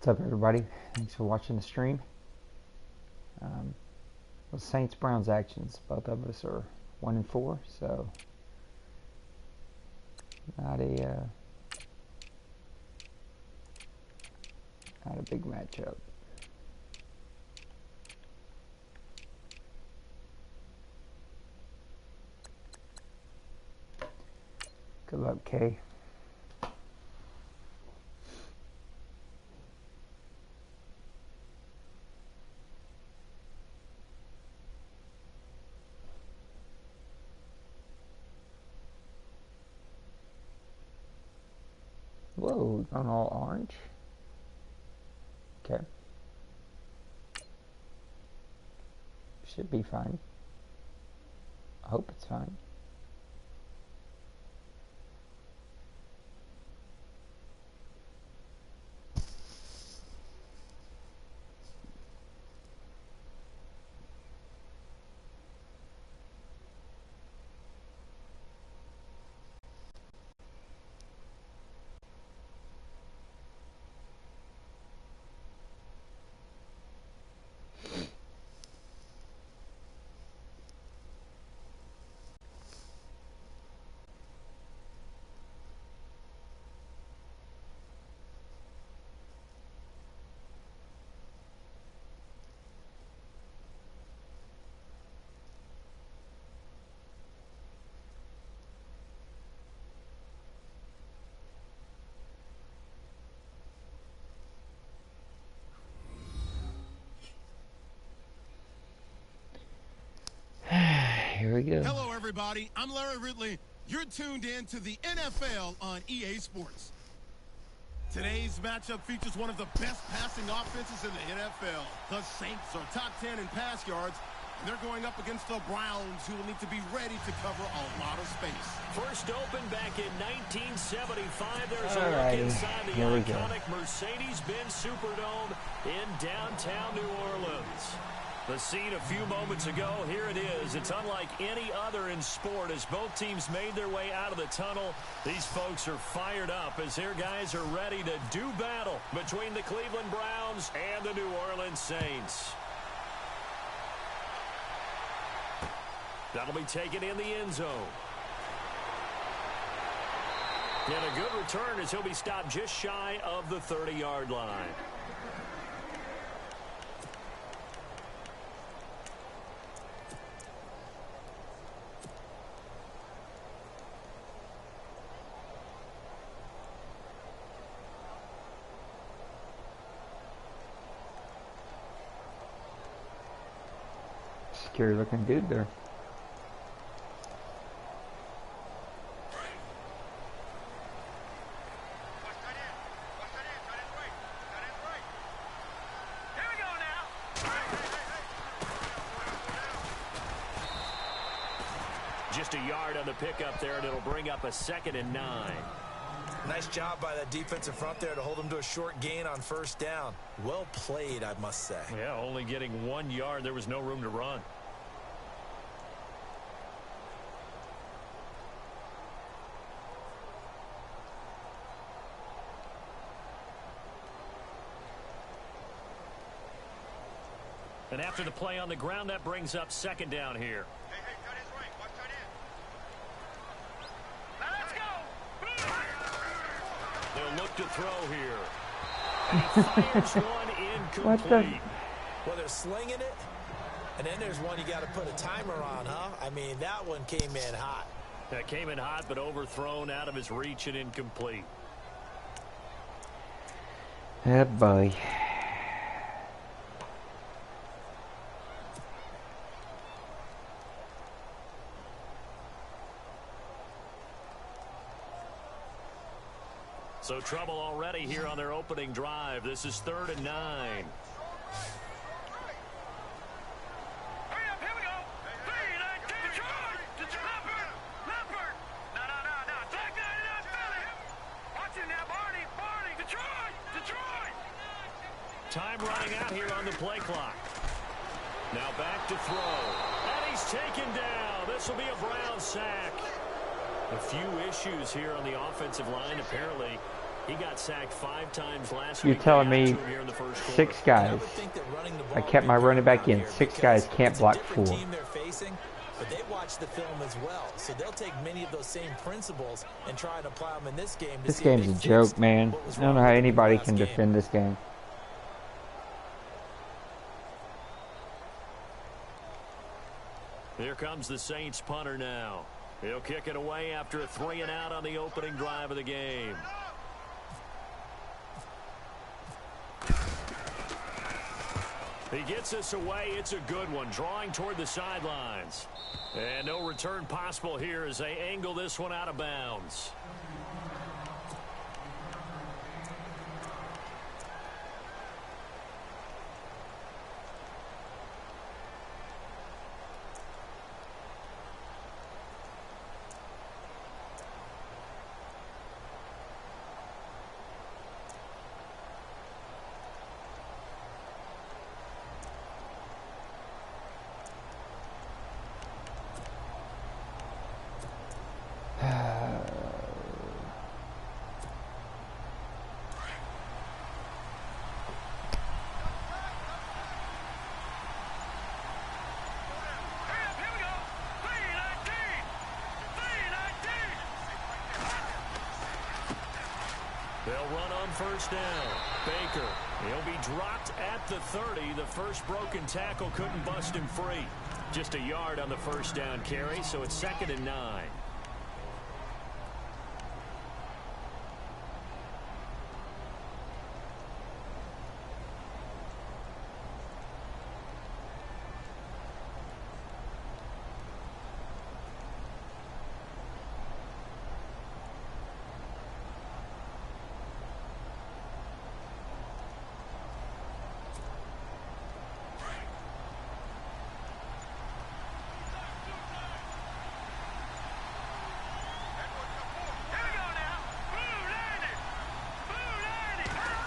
What's up, everybody? Thanks for watching the stream. Well, Saints-Browns actions. Both of us are 1-4, so not a big matchup. Good luck, Kay. Whoa, on all orange. Okay. Should be fine. I hope it's fine. Here we go. Hello, everybody. I'm Larry Ridley. You're tuned in to the NFL on EA Sports. Today's matchup features one of the best passing offenses in the NFL. The Saints are top 10 in pass yards, and they're going up against the Browns, who will need to be ready to cover a lot of space. First open back in 1975. There's a look inside the iconic Mercedes-Benz Superdome in downtown New Orleans. The scene a few moments ago, here it is. It's unlike any other in sport as both teams made their way out of the tunnel. These folks are fired up as their guys are ready to do battle between the Cleveland Browns and the New Orleans Saints. That'll be taken in the end zone. And a good return as he'll be stopped just shy of the 30-yard line. Secure looking good there. Just a yard on the pickup there, and it'll bring up a 2nd and 9. Nice job by that defensive front there to hold him to a short gain on first down. Well played, I must say. Yeah, only getting 1 yard. There was no room to run. And after the play on the ground, that brings up 2nd down here. Hey, cut his right. Watch tight end. They'll look to throw here. And he fires one incomplete. Well, they're slinging it, and then there's one you got to put a timer on, huh? I mean, that one came in hot. That came in hot, but overthrown out of his reach and incomplete. Yeah, boy. So trouble already here on their opening drive. This is 3rd and 9. Hurry up, here we go. 3-19. Detroit. Leopard. No. Take that in, Philly. Watch it now, Barney. Detroit. Time running out here on the play clock. Now back to throw. And he's taken down. This will be a Brown sack. A few issues here on the offensive line, apparently. He got sacked 5 times last You're week. telling me 6 guys. I kept my running back in. 6 guys can't block 4. But they watch the film as well, so they'll take many of those same principles and try and apply them in this game. This game's a joke, man. I don't know how anybody can defend this game. Here comes the Saints punter now. He'll kick it away after a 3-and-out on the opening drive of the game. He gets this away. It's a good one, drawing toward the sidelines. And no return possible here as they angle this one out of bounds. They'll run on first down. Baker, he'll be dropped at the 30. The first broken tackle couldn't bust him free. Just a yard on the first down carry, so it's 2nd and 9.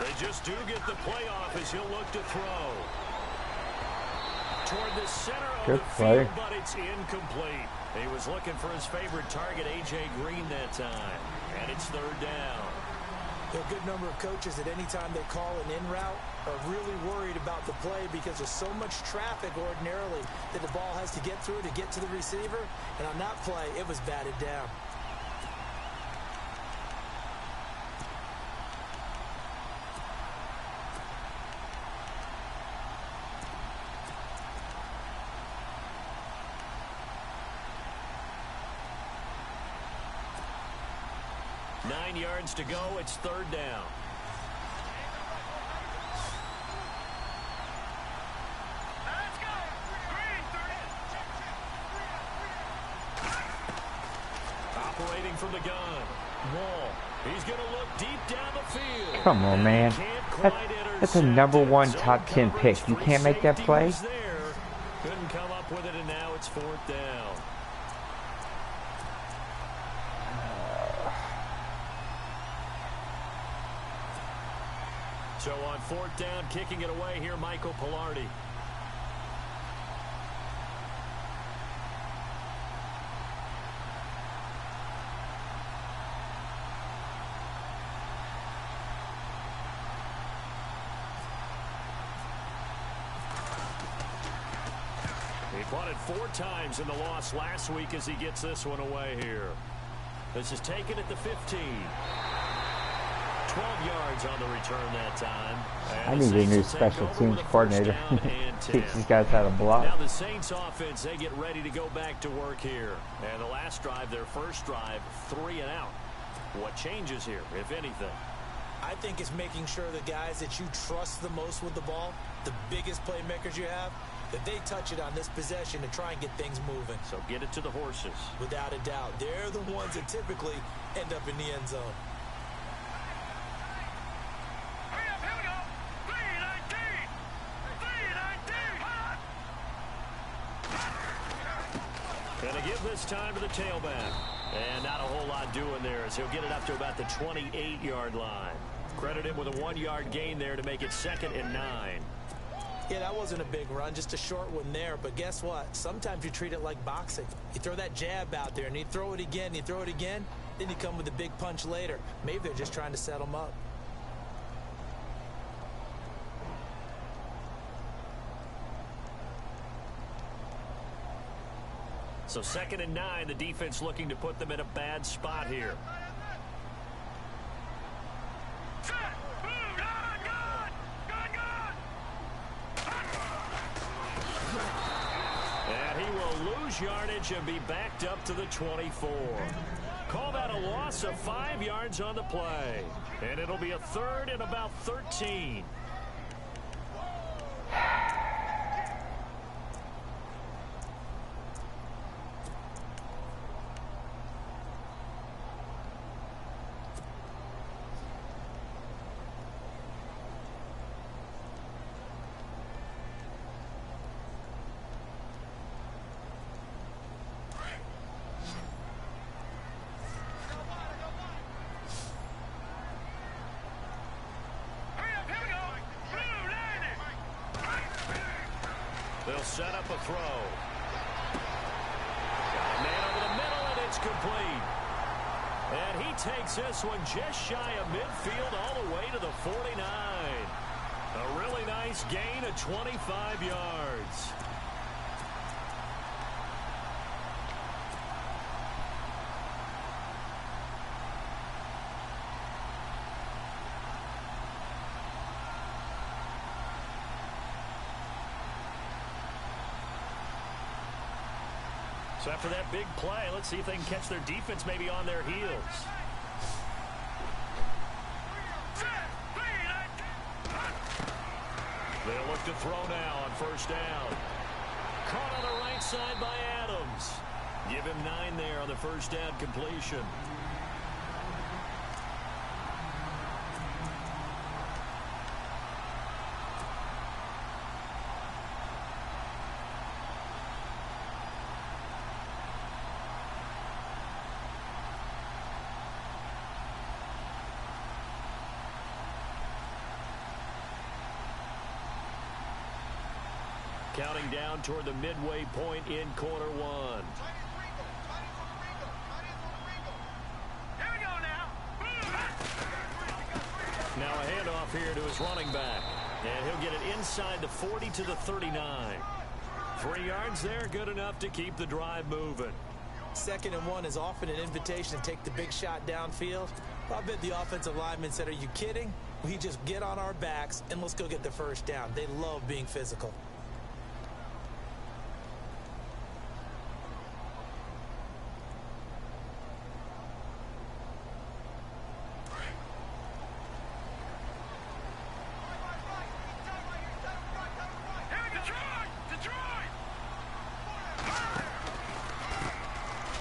They just do get the playoff as he'll look to throw. Toward the center of the field, but it's incomplete. He was looking for his favorite target, A.J. Green, that time. And it's 3rd down. A good number of coaches at any time they call an in route are really worried about the play because there's so much traffic ordinarily that the ball has to get through to get to the receiver. And on that play, it was batted down. Yards to go. It's 3rd down. Operating from the gun. Wall. He's going to look deep down the field. Come on, man. That's a #1 top 10 pick. You can't make that play? Couldn't come up with it, and now it's 4th down. So on 4th down, kicking it away here, Michael Pilardi. He punted 4 times in the loss last week as he gets this one away here. This is taken at the 15. 12 yards on the return that time. I need a new special teams coordinator. Teach these guys how to block. Now the Saints offense, they get ready to go back to work here. And the last drive, their first drive, 3-and-out. What changes here, if anything? I think it's making sure the guys that you trust the most with the ball, the biggest playmakers you have, that they touch it on this possession to try and get things moving. So get it to the horses. Without a doubt. They're the ones that typically end up in the end zone. Gonna give this time to the tailback. And not a whole lot doing there as he'll get it up to about the 28-yard line. Credit him with a 1-yard gain there to make it 2nd and 9. Yeah, that wasn't a big run, just a short one there. But guess what? Sometimes you treat it like boxing. You throw that jab out there, and you throw it again, then you come with a big punch later. Maybe they're just trying to set them up. So 2nd and 9, the defense looking to put them in a bad spot here. And he will lose yardage and be backed up to the 24. Call that a loss of 5 yards on the play. And it'll be a 3rd and about 13. They'll set up a throw. Got a man over the middle, and it's complete. And he takes this one just shy of midfield all the way to the 49. A really nice gain of 25 yards. So after that big play, let's see if they can catch their defense maybe on their heels. They'll look to throw now on 1st down. Caught on the right side by Adams. Give him 9 there on the 1st down completion. Counting down toward the midway point in quarter 1. Now a handoff here to his running back. And he'll get it inside the 40 to the 39. 3 yards there, good enough to keep the drive moving. 2nd and 1 is often an invitation to take the big shot downfield. I bet the offensive lineman said, "Are you kidding? We just get on our backs and let's go get the 1st down." They love being physical.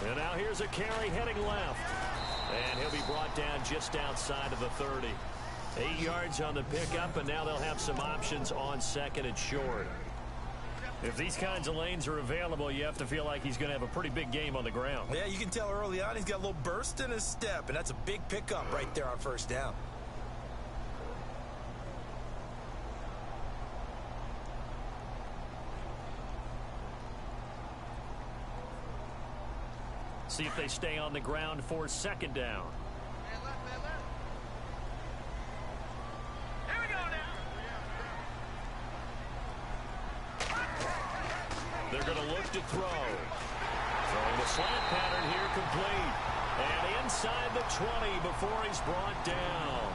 And now here's a carry heading left. And he'll be brought down just outside of the 30. 8 yards on the pickup, and now they'll have some options on 2nd and short. If these kinds of lanes are available, you have to feel like he's going to have a pretty big game on the ground. Yeah, you can tell early on he's got a little burst in his step, and that's a big pickup right there on 1st down. See if they stay on the ground for 2nd down. Here we go now. They're going to look to throw. Throwing the slant pattern here complete. And inside the 20 before he's brought down.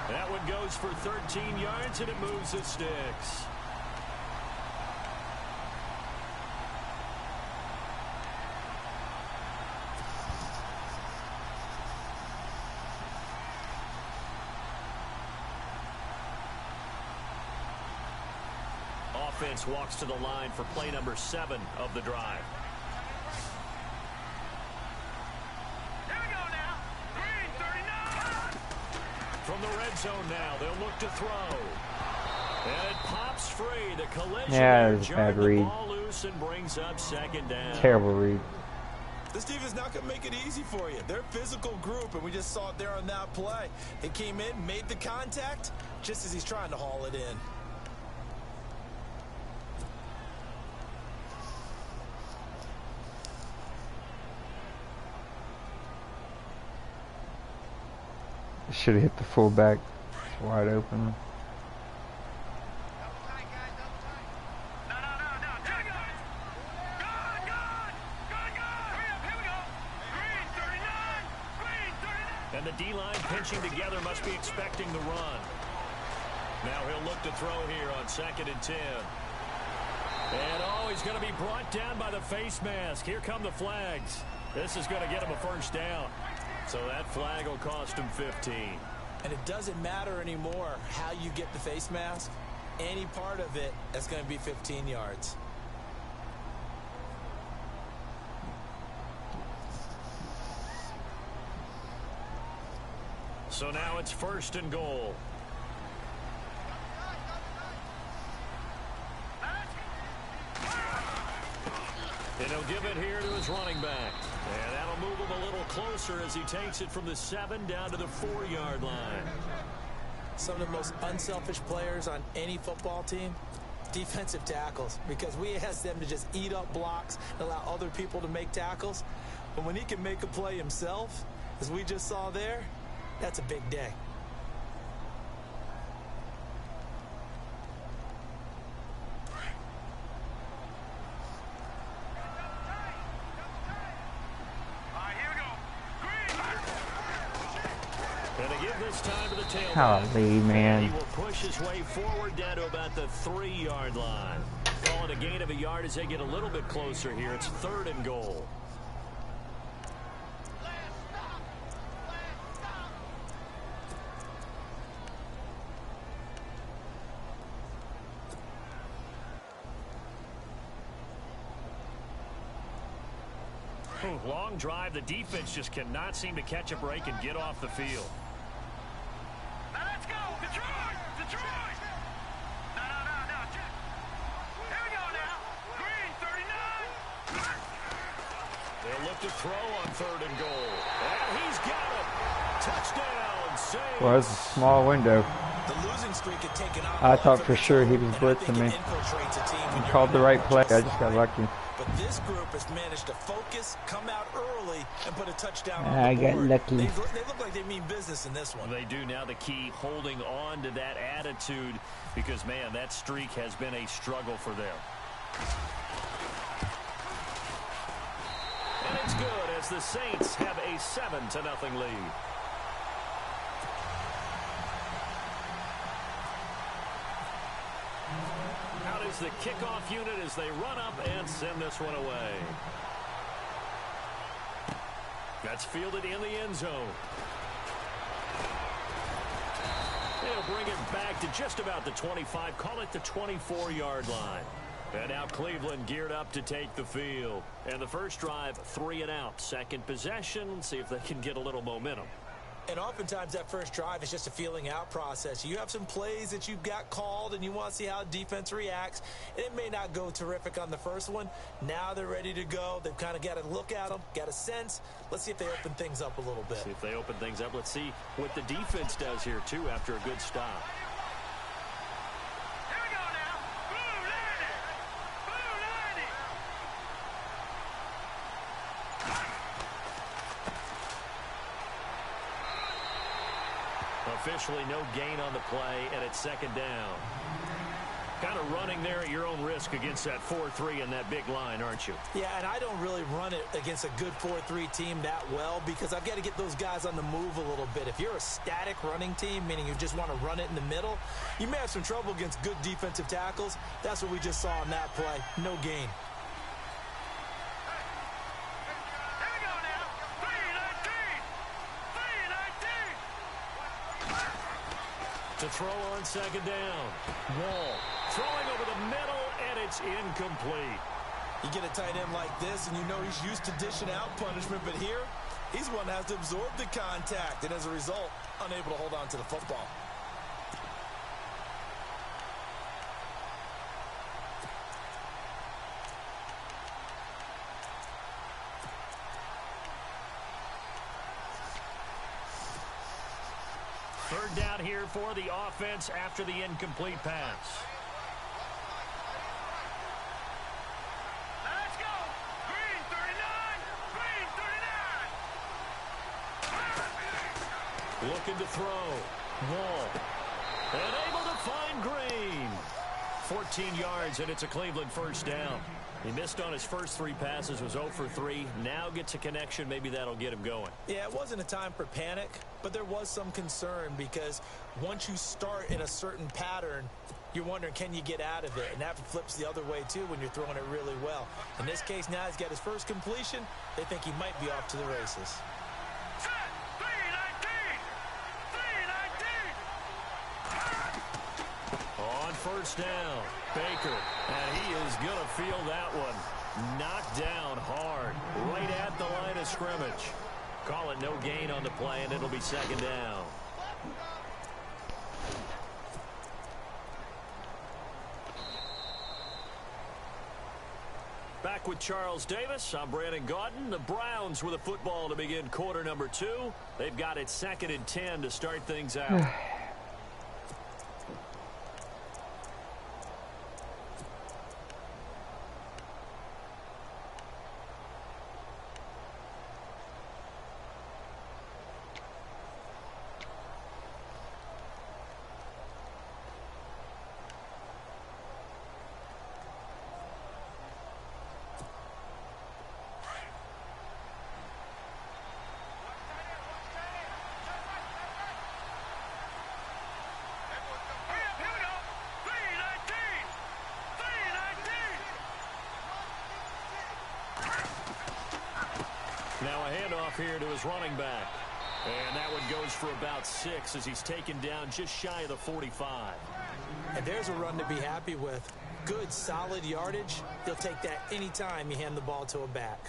That one goes for 13 yards, and it moves the sticks. Offense walks to the line for play number 7 of the drive. Here we go now. Green 39. From the red zone now, they'll look to throw. And it pops free. The collision Yeah, there it was a jarred bad the read. ball loose and brings up 2nd down. Terrible read. This team is not going to make it easy for you. They're a physical group, and we just saw it there on that play. They came in, made the contact, just as he's trying to haul it in. Should have hit the fullback. It's wide open. And the D-line pinching together must be expecting the run. Now he'll look to throw here on 2nd and 10. And oh, he's going to be brought down by the face mask. Here come the flags. This is going to get him a first down. So that flag will cost him 15. And it doesn't matter anymore how you get the face mask. Any part of it is going to be 15 yards. So now it's 1st and goal. And he'll give it here to his running back. And that'll move him a little closer as he takes it from the 7 down to the 4-yard line. Some of the most unselfish players on any football team, defensive tackles, because we ask them to just eat up blocks and allow other people to make tackles. But when he can make a play himself, as we just saw there, that's a big day. And they give this time to the tailback. Golly, man. He will push his way forward down to about the 3-yard line. Calling a gain of a yard as they get a little bit closer here. It's 3rd and goal. Long drive. The defense just cannot seem to catch a break and get off the field. Now let's go, Detroit! Detroit! No. Here we go now. Green, 39. They'll look to throw on 3rd and goal. And he's got it. Touchdown. Save. Well, it's a small window. The losing streak had taken off. I thought for sure he was blitzing me. He called the right play. I just got lucky. But this group has managed to focus, come out early, and put a touchdown on I the got board. lucky. They look like they mean business in this one. They do. Now the key, holding on to that attitude, because, man, that streak has been a struggle for them. And it's good as the Saints have a 7-0 lead. Out is the kickoff unit as they run up and send this one away. That's fielded in the end zone. They'll bring it back to just about the 25, call it the 24-yard line. And now Cleveland geared up to take the field. And the first drive, 3 and out. Second possession, see if they can get a little momentum. And oftentimes that first drive is just a feeling out process. You have some plays that you've got called and you want to see how defense reacts. And it may not go terrific on the first one. Now they're ready to go. They've kind of got to look at them, got a sense. Let's see if they open things up a little bit. See if they open things up. Let's see what the defense does here, too, after a good stop. Here we go now. Blue 90. Officially no gain on the play, and it's 2nd down. Kind of running there at your own risk against that 4-3 and that big line, aren't you? Yeah, and I don't really run it against a good 4-3 team that well because I've got to get those guys on the move a little bit. If you're a static running team, meaning you just want to run it in the middle, you may have some trouble against good defensive tackles. That's what we just saw in that play. No gain. Here we go now. 3-19. To throw on 2nd down. Wall throwing over the middle, and it's incomplete. You get a tight end like this, and you know he's used to dishing out punishment, but here, he's one that has to absorb the contact, and as a result, unable to hold on to the football. Third down here for the offense after the incomplete pass. Let's go. Green 39. Green 39. Looking to throw. Wall. And able to find Green. 14 yards, and it's a Cleveland first down. He missed on his first 3 passes, was 0 for 3. Now gets a connection. Maybe that'll get him going. Yeah, it wasn't a time for panic, but there was some concern because once you start in a certain pattern, you're wondering, can you get out of it? And that flips the other way, too, when you're throwing it really well. In this case, now he's got his first completion. They think he might be off to the races. Set. 3-19. On first down, Baker, and he is going to feel that one. Knocked down hard, right at the line of scrimmage. Call it no gain on the play, and it'll be second down. Back with Charles Davis, I'm Brandon Gaudin. The Browns with a football to begin quarter number 2. They've got it 2nd and 10 to start things out. Now a handoff here to his running back. And that one goes for about 6 as he's taken down just shy of the 45. And there's a run to be happy with. Good, solid yardage. He'll take that anytime you hand the ball to a back.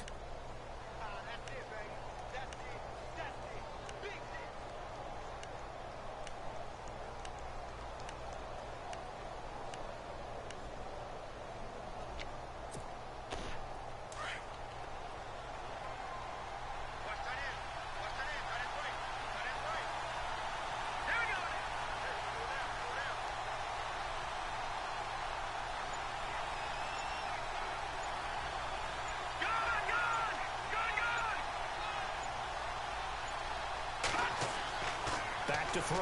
To throw.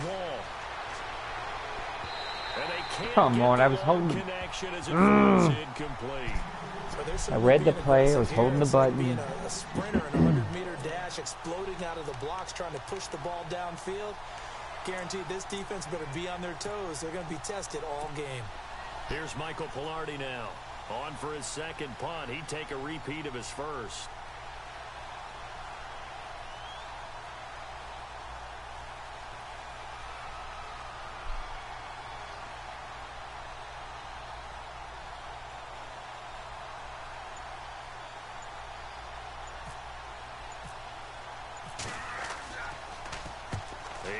Wall. And they can't Come on, I was holding the connection as it throws incomplete. So I read the play, I was holding the button. Being a sprinter in a 100-meter dash, exploding out of the blocks, trying to push the ball downfield. Guaranteed this defense better be on their toes. They're going to be tested all game. Here's Michael Pilardi now. On for his second punt. He'd take a repeat of his first.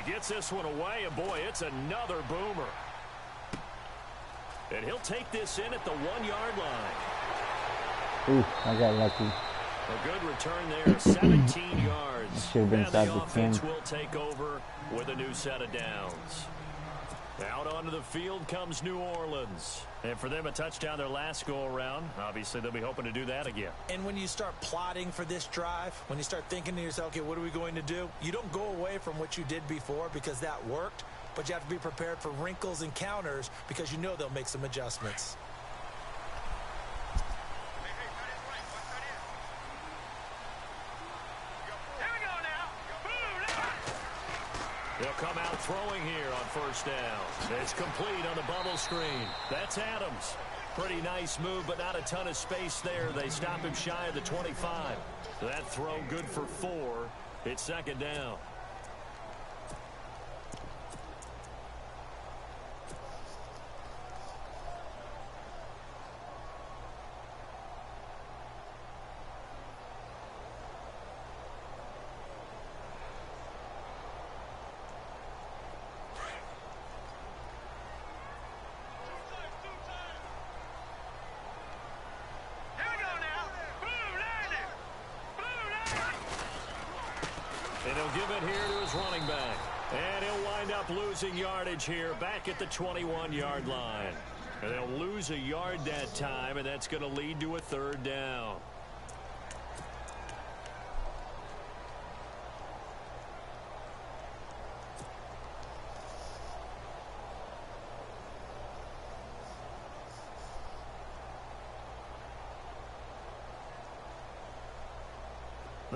He gets this one away, and boy, it's another boomer. And he'll take this in at the 1-yard line. Ooh, I got lucky. A good return there, 17 yards. Should have been and inside the the 10. offense will take over with a new set of downs. Out onto the field comes New Orleans. And for them, a touchdown their last go-around. Obviously, they'll be hoping to do that again. And when you start plotting for this drive, when you start thinking to yourself, okay, what are we going to do? You don't go away from what you did before because that worked, but you have to be prepared for wrinkles and counters because you know they'll make some adjustments. They'll come out throwing here on first down. It's complete on the bubble screen. That's Adams. Pretty nice move, but not a ton of space there. They stop him shy of the 25. That throw good for 4. It's second down. And he'll give it here to his running back. And he'll wind up losing yardage here back at the 21-yard line. And they'll lose a yard that time, and that's going to lead to a third down.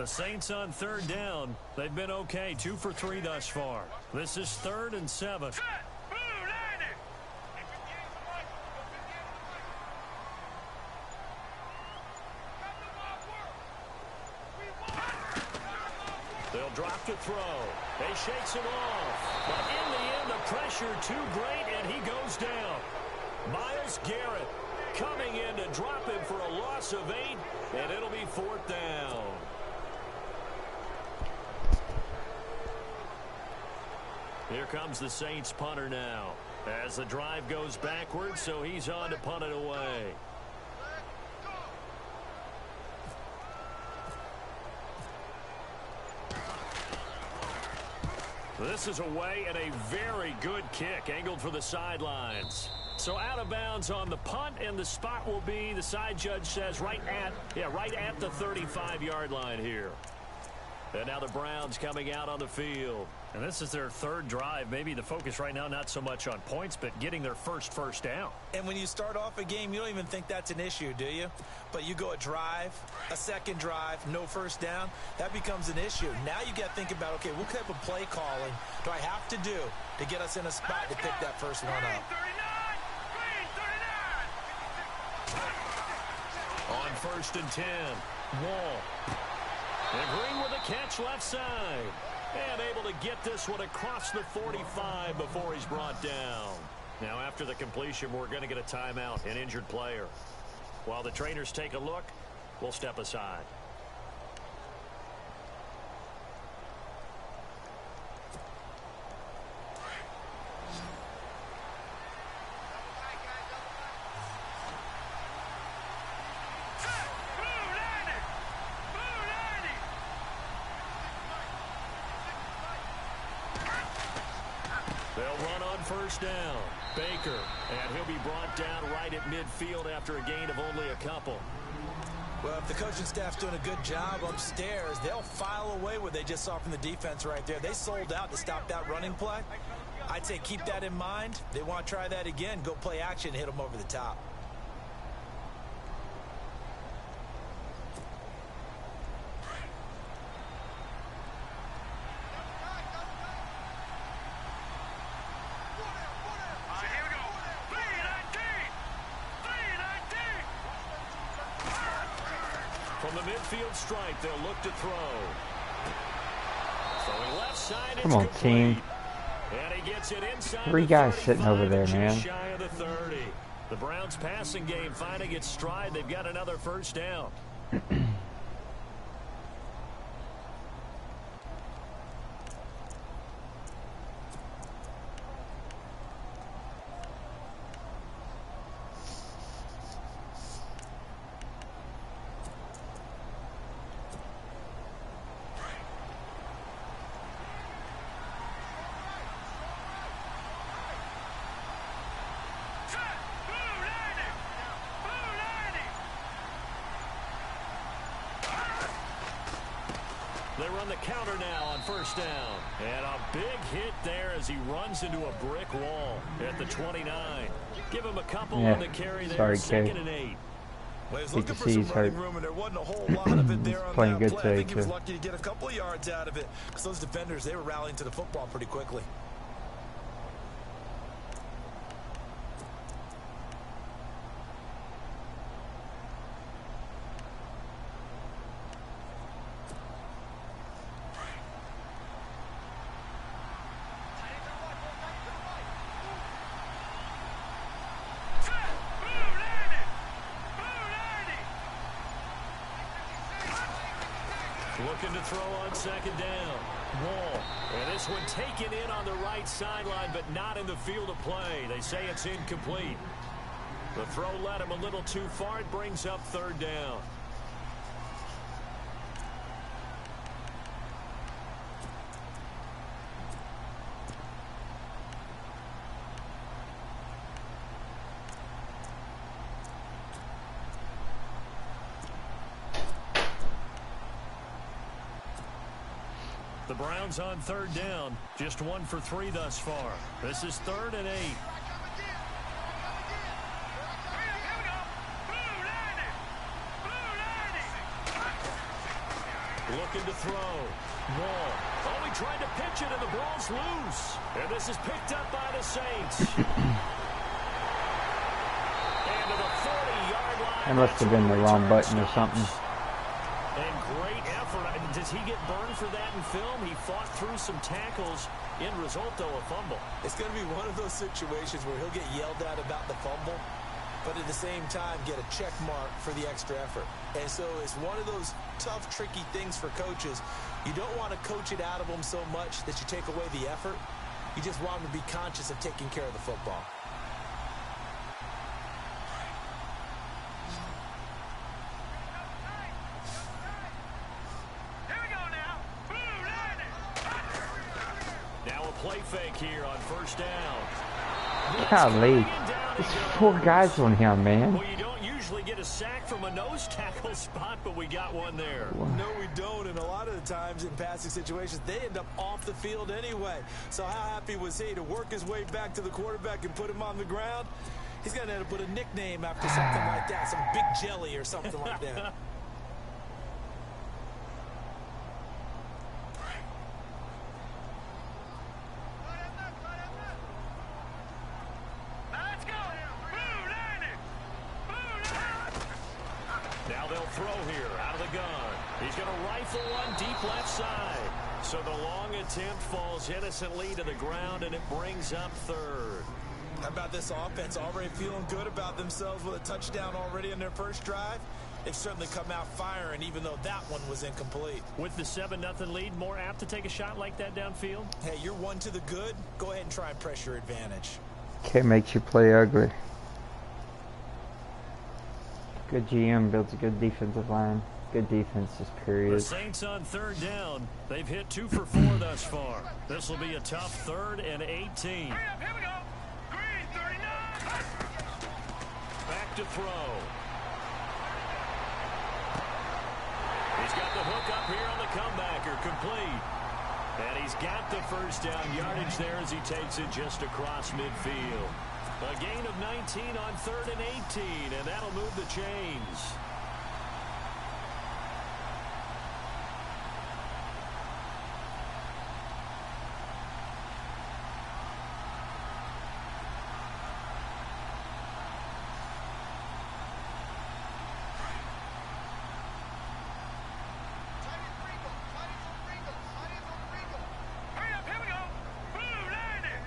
Saints on third down. They've been okay, 2 for 3 thus far. This is 3rd and 7. They'll drop to throw. They shakes it off. But in the end, the pressure too great, and he goes down. Myles Garrett coming in to drop him for a loss of 8, and it'll be 4th down. Here comes the Saints punter now. As the drive goes backwards, so he's on to punt it away. This is away and a very good kick angled for the sidelines. So out of bounds on the punt, and the spot will be, the side judge says, right at the 35-yard line here. And now the Browns coming out on the field. And this is their 3rd drive. Maybe the focus right now not so much on points, but getting their first down. And when you start off a game, you don't even think that's an issue, do you? But you go a drive, a second drive, no first down, that becomes an issue. Now you got to think about, okay, what type of play calling do I have to do to get us in a spot to pick that first one up? On 1st and 10, Wall. And Green with a catch left side. And able to get this one across the 45 before he's brought down. Now after the completion, we're going to get a timeout, an injured player. While the trainers take a look, we'll step aside. They'll run on 1st down. Baker, and he'll be brought down right at midfield after a gain of only a couple. Well, if the coaching staff's doing a good job upstairs, they'll file away what they just saw from the defense right there. They sold out to stop that running play. I'd say keep that in mind. They want to try that again. Go play action, hit them over the top. From the midfield stripe, they'll look to throw. Throwing left side, come on, team. And he gets it inside 3 guys sitting over there, man. Shy of the 30. The Browns passing game finding its stride. They've got another first down. They run the counter now on 1st down. And a big hit there as he runs into a brick wall at the 29. Give him a couple on the carry there. Sorry, 2nd and 8. Well, he was looking for some running room, and there wasn't a whole lot of it there on playing that good play. I today, think he was too. lucky to get a couple of yards out of it because those defenders, they were rallying to the football pretty quickly. Looking to throw on 2nd down. Wall. And this one taken in on the right sideline, but not in the field of play. They say it's incomplete. The throw led him a little too far. It brings up 3rd down. The Browns on 3rd down. Just 1 for 3 thus far. This is 3rd and 8. Looking to throw. Wall. Oh, he tried to pitch it, and the ball's loose. And this is picked up by the Saints. And to the 40-yard line. That must have been the wrong button or something. And great effort. Does he get burned for that in film? He fought through some tackles. End result, though, a fumble. It's going to be one of those situations where he'll get yelled at about the fumble, but at the same time get a check mark for the extra effort. And so it's one of those tough, tricky things for coaches. You don't want to coach it out of them so much that you take away the effort. You just want them to be conscious of taking care of the football. Here we go now. Boom, landing. Now a play fake here on first down. Golly. There's 4 guys on him, man. Well, you don't usually get a sack from a nose tackle spot, but we got one there. No, we don't, and a lot of the times in passing situations, they end up off the field anyway. So how happy was he to work his way back to the quarterback and put him on the ground? He's going to end up with a nickname after something like that, some Big Jelly or something like that. Let's go. Boom, landing. Boom, landing. Now they'll throw here out of the gun. He's going to rifle one deep left side. So the long attempt falls innocently to the ground, and it brings up third. How about this offense already feeling good about themselves with a touchdown already in their first drive? They've certainly come out firing, even though that one was incomplete. With the 7-0 lead, more apt to take a shot like that downfield? Hey, you're one to the good. Go ahead and try and press your advantage. Can't make you play ugly. Good GM builds a good defensive line. Good defense, just The period. Saints on third down. They've hit 2 for 4 thus far. This will be a tough 3rd and 18. Hurry up, here we go. Green, 39. Back to throw. He's got the hook up here on the comebacker, complete. And he's got the first down yardage there as he takes it just across midfield. A gain of 19 on 3rd and 18, and that'll move the chains. Hurry up, here we go. Boom, landing.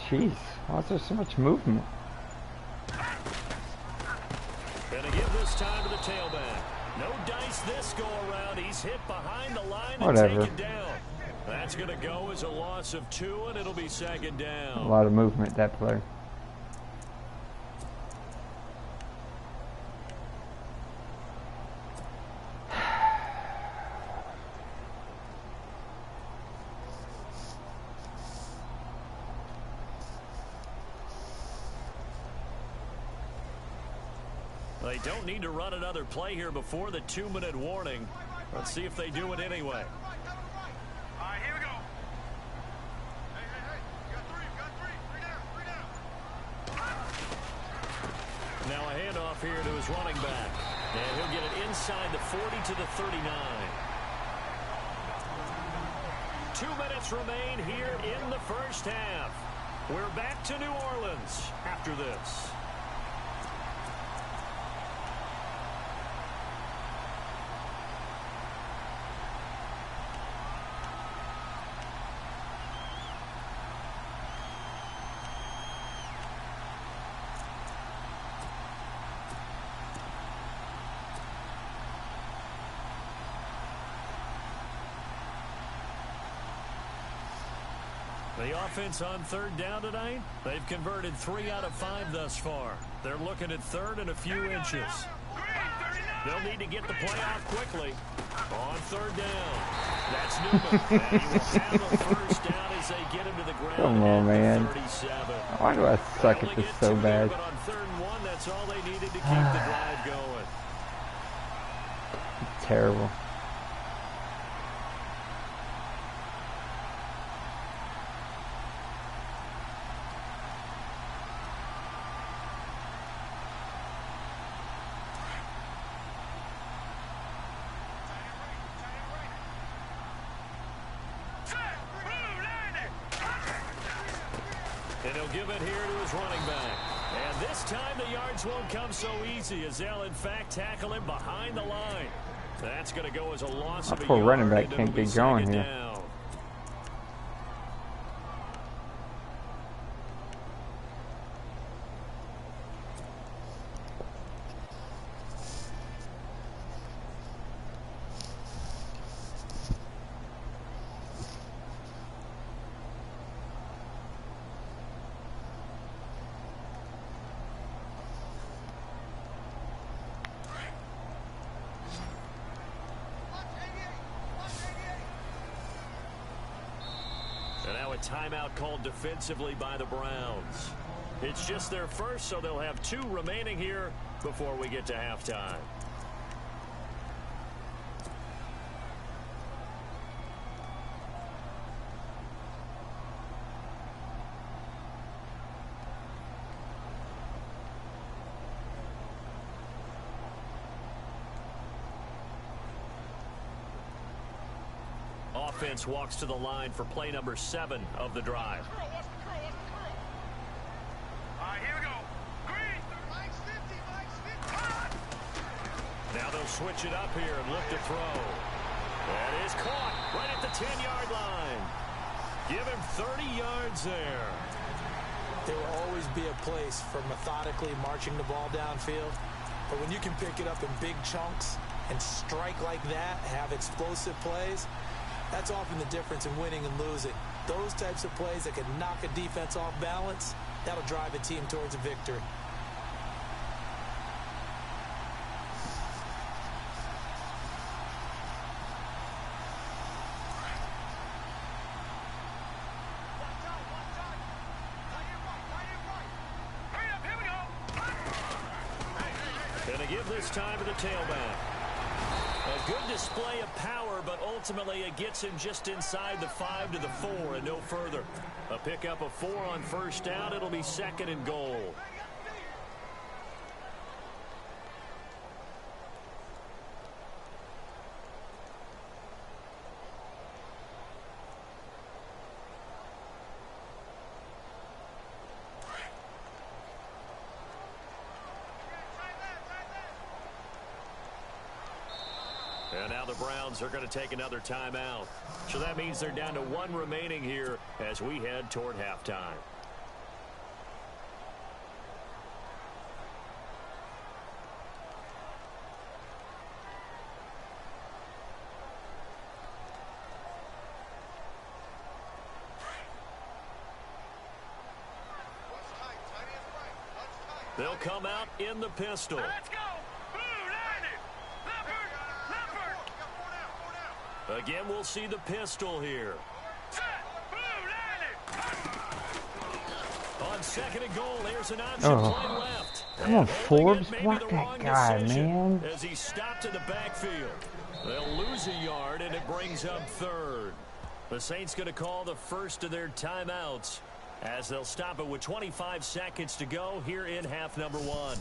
Jeez, why is there so much movement? Gonna give this time to the tailback. No dice this go around. He's hit behind the line and Whatever. taken down. That's gonna go as a loss of 2, and it'll be 2nd down. A lot of movement, that play. They don't need to run another play here before the 2-minute warning. Let's see if they do it anyway. All right, here we go. Hey, you got three. Three down. Now a handoff here to his running back. And he'll get it inside the 40 to the 39. 2 minutes remain here in the first half. We're back to New Orleans after this. The offense on 3rd down tonight, they've converted 3 out of 5 thus far. They're looking at 3rd and a few inches. They'll need to get the play out quickly. On 3rd down. That's Newman. And he will have a first down as they get him to the ground. Come on, at the man. 37. Why do I suck They'll at only this get so 2 bad? But on 3rd and 1, that's all they needed to keep the drive going. Terrible. And he'll give it here to his running back. And this time the yards won't come so easy as they'll, in fact, tackle him behind the line. That's going to go as a loss of a yard. Running back can't get going here. Down. Timeout called defensively by the Browns. It's just their first, so they'll have 2 remaining here before we get to halftime. Offense walks to the line for play number 7 of the drive. All right, here we go. Green. Mike's 50. Now they'll switch it up here and look to throw. That is caught right at the 10-yard line. Give him 30 yards there. There will always be a place for methodically marching the ball downfield. But when you can pick it up in big chunks and strike like that, have explosive plays, that's often the difference in winning and losing. Those types of plays that can knock a defense off balance, that'll drive a team towards a victory. Gonna give this time to the tailback. A good display of power, but ultimately it gets him just inside the 5 to the 4 and no further. A pickup of 4 on first down. It'll be 2nd and goal. And now the Browns are going to take another timeout. So that means they're down to 1 remaining here as we head toward halftime. They'll come out in the pistol. Let's go. Again, we'll see the pistol here. On 2nd and goal, there's an option play left. Come on, Forbes, block that guy, man. As he stopped in the backfield. They'll lose a yard, and it brings up 3rd. The Saints going to call the first of their timeouts as they'll stop it with 25 seconds to go here in half number 1.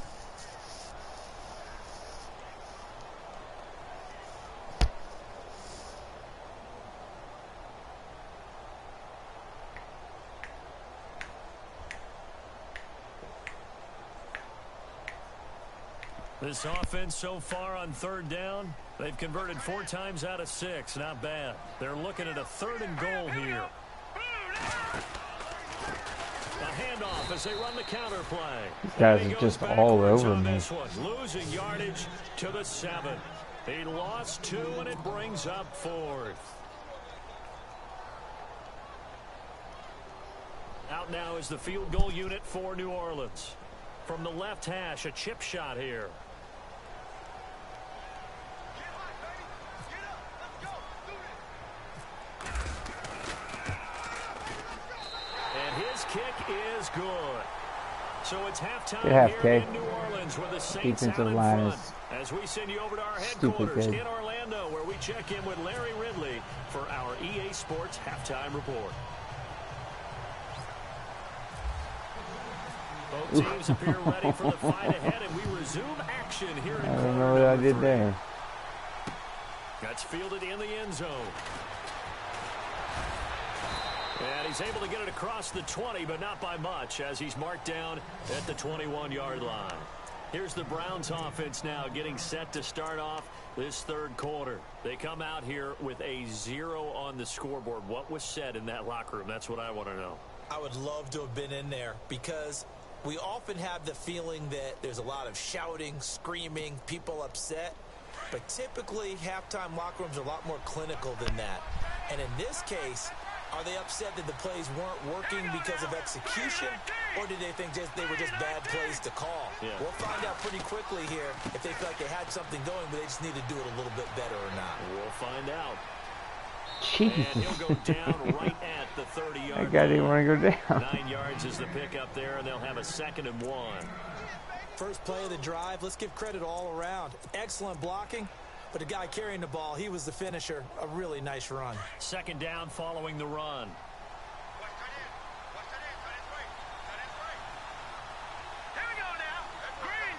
This offense so far on 3rd down, they've converted 4 times out of 6. Not bad. They're looking at a 3rd and goal here. A handoff as they run the counter play. These guys are just all over me. Losing yardage to the 7. He lost 2, and it brings up 4th. Out now is the field goal unit for New Orleans. From the left hash, a chip shot here. And his kick is good. So it's halftime here in New Orleans with the Saints out in front. As we send you over to our headquarters in Orlando, where we check in with Larry Ridley for our EA Sports Halftime Report. Both teams appear ready for the fight ahead, and we resume action here in I don't know what I did there. That's fielded in the end zone. And he's able to get it across the 20, but not by much, as he's marked down at the 21-yard line. Here's the Browns offense now getting set to start off this third quarter. They come out here with a 0 on the scoreboard. What was said in that locker room? That's what I want to know. I would love to have been in there because we often have the feeling that there's a lot of shouting, screaming, people upset. But typically, halftime locker rooms are a lot more clinical than that. And in this case, are they upset that the plays weren't working because of execution, or did they think they were just bad plays to call? Yeah. We'll find out pretty quickly here if they feel like they had something going, but they just need to do it a little bit better or not. We'll find out. Jesus. And he'll go down right at the 30-yard line. That guy didn't want to go down. 9 yards is the pickup there, and they'll have a 2nd and 1. First play of the drive, let's give credit all around. Excellent blocking, but the guy carrying the ball, he was the finisher. A really nice run. 2nd down following the run. Here we go now. Green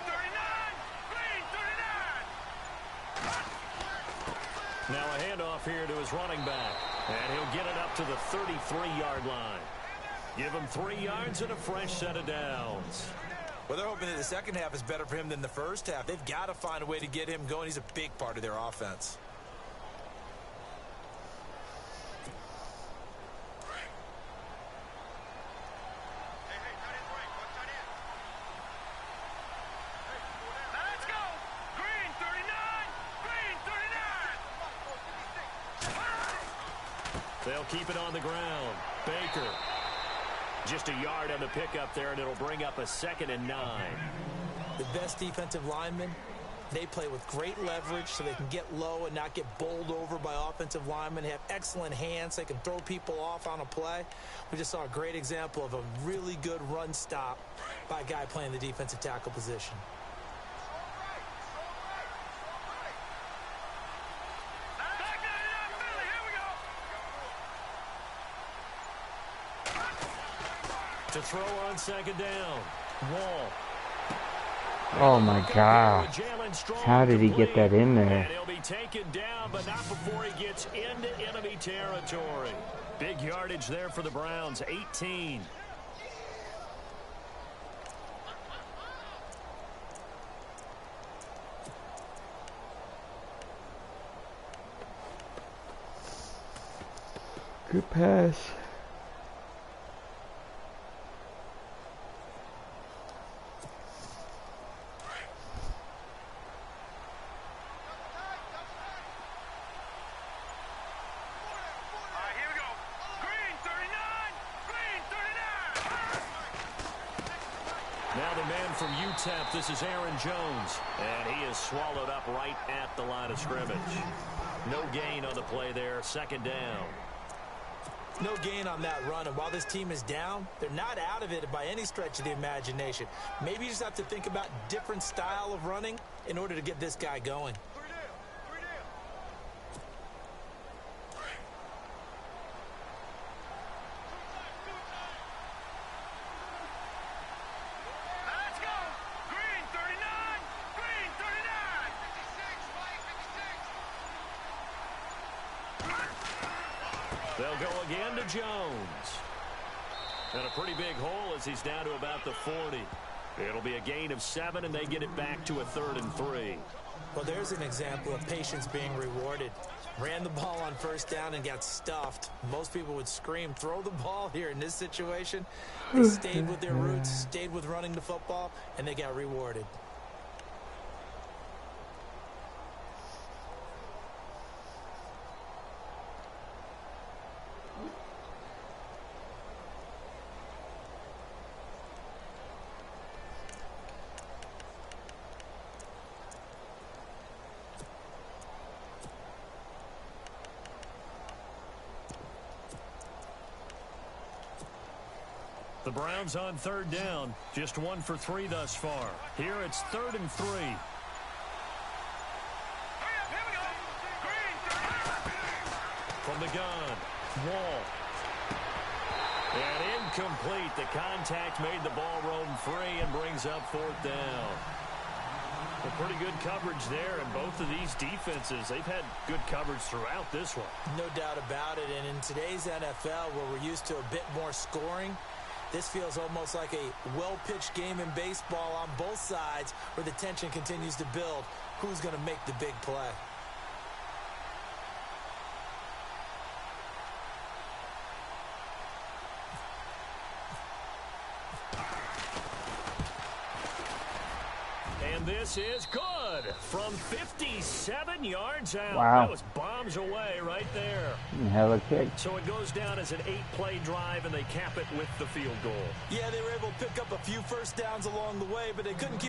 39. Now a handoff here to his running back. And he'll get it up to the 33-yard line. Give him 3 yards and a fresh set of downs. Well, they're hoping that the second half is better for him than the first half. They've got to find a way to get him going. He's a big part of their offense. Let's go. Green 39. Green 39. They'll keep it on the ground. Baker. Just a yard on the pickup there, and it'll bring up a 2nd and 9. The best defensive linemen, they play with great leverage so they can get low and not get bowled over by offensive linemen. They have excellent hands. They can throw people off on a play. We just saw a great example of a really good run stop by a guy playing the defensive tackle position. Back down in Philly. Here we go. To throw on 2nd down. Wall. Oh my God. How did he get that in there? And he'll be taken down, but not before he gets into enemy territory. Big yardage there for the Browns, 18. Good pass. From UTEP, this is Aaron Jones, and he is swallowed up right at the line of scrimmage. No gain on the play there, 2nd down. No gain on that run, and while this team is down, they're not out of it by any stretch of the imagination. Maybe you just have to think about different style of running in order to get this guy going. They'll go again to Jones. And a pretty big hole as he's down to about the 40. It'll be a gain of 7, and they get it back to a 3rd and 3. Well, there's an example of patience being rewarded. Ran the ball on 1st down and got stuffed. Most people would scream, throw the ball here. In this situation, they stayed with their roots, stayed with running the football, and they got rewarded. The Browns on 3rd down, just 1 for 3 thus far. Here it's 3rd and 3. From the gun, Wall. And incomplete. The contact made the ball roam free and brings up 4th down. Well, pretty good coverage there, and both of these defenses, they've had good coverage throughout this one. No doubt about it, and in today's NFL, where we're used to a bit more scoring, this feels almost like a well-pitched game in baseball on both sides where the tension continues to build. Who's going to make the big play? And this is good from 57 yards out. Wow. That was bombs away right there. Hell of a kick. So it goes down as an 8-play drive, and they cap it with the field goal. Yeah, they were able to pick up a few first downs along the way, but they couldn't keep